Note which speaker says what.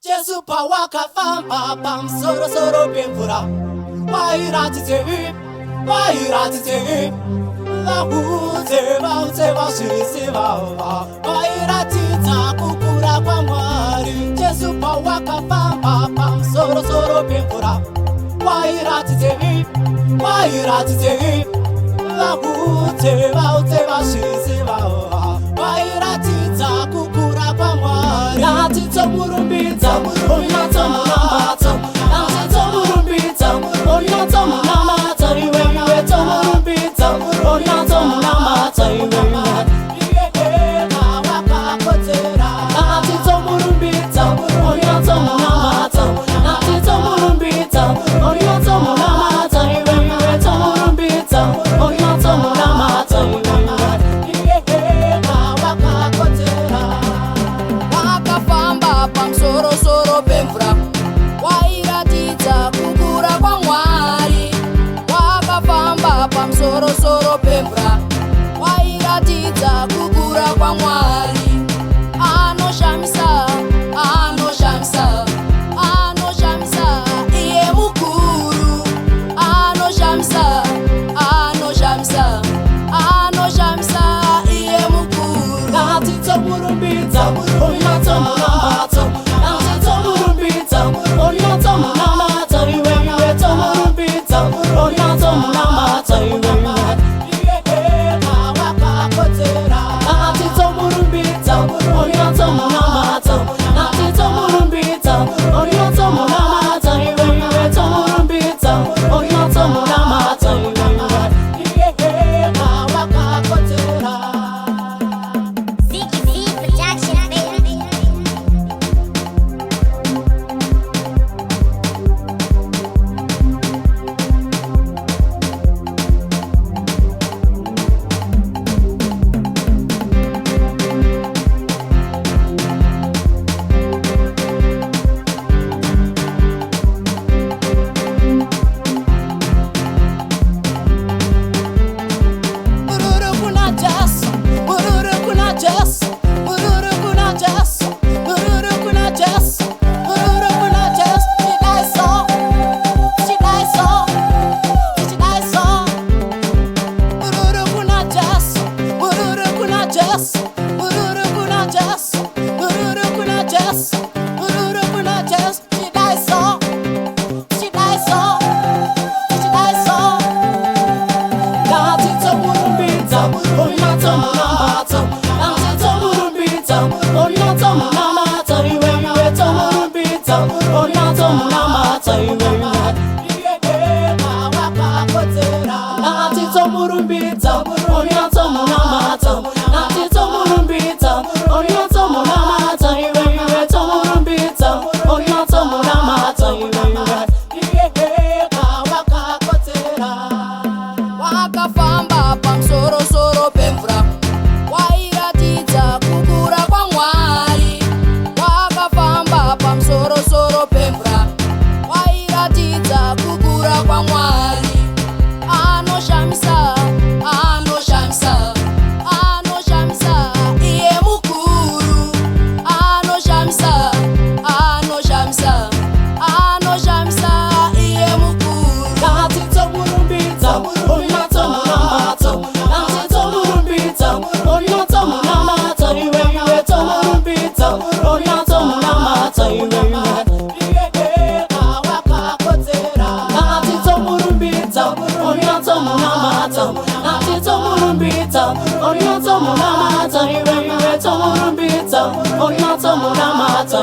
Speaker 1: Jesu pa waka famba pam soro soro bempura. Wairati te, la ute va shisi va. Wairati ta kukura kwa mwari. Jesu pa waka famba pam soro soro bempura. Wairati te, la ute va shisi va. Wairati ta kukura kwa mwari. Nati to murumbita, onya to munamata. Nati to murumbita, onya to munamata. Iwe to murumbita, onya to munamata. Iwe na waka kotera. Nati to murumbita, onya to munamata. Nati to murumbita, onya to munamata. Iwe to murumbita, onya to munamata. Iwe na waka kotera.
Speaker 2: Wakafamba pam soro soro bemvura. Wairatidza kukura kwa Mwari. Wakafamba pam soro soro bemvura. Wairatidza kukura kwa Mwari. Anoshamisa, anoshamisa, anoshamisa, iye mukuru. Anoshamisa, anoshamisa, anoshamisa, iye mukuru.
Speaker 1: Nati to murumbita, onya to munamata. Nati to murumbita, onya to munamata. Iwe to murumbita, onya to munamata. Iwe na waka kotera. Nati to murumbita, onya to munamata. Nati to murumbita, onya to munamata. Iwe to murumbita, onya to munamata. Iwe na waka kotera.
Speaker 3: CQC Production, baby.
Speaker 1: Bururu kuna jazz, bururu kuna jazz, bururu kuna jazz, bururu kuna jazz, bururu kuna jazz. She die so. Bururu kuna jazz, bururu kuna jazz, bururu kuna jazz, bururu kuna jazz, bururu kuna jazz. She die so. Nati to murumbita, onya to munamata. Nati to murumbita, onya to munamata. Iwe to murumbita, onya to munamata. Iwe na waka kotera. Nati to murumbita, onya to munamata. Nati to murumbita, onya to munamata. Iwe to murumbita, onya to munamata. Iwe na waka kotera.
Speaker 2: Wakafamba pam soro soro bemvura. Wairatidza kukura kwa Mwari. Wakafamba pam soro soro bemvura. Wairatidza kukura kwa Mwari. Anoshamisa, anoshamisa, anoshamisa, iye mukuru. Anoshamisa, anoshamisa, anoshamisa, iye mukuru.
Speaker 1: Nati to murumbita, onya to munamata. Nati to murumbita, onya to munamata. Iwe to murumbita, onya to munamata. Iwe na waka kotera. Nati to murumbita, onya to munamata. Nati to murumbita, onya to munamata. Iwe to murumbita, onya to munamata.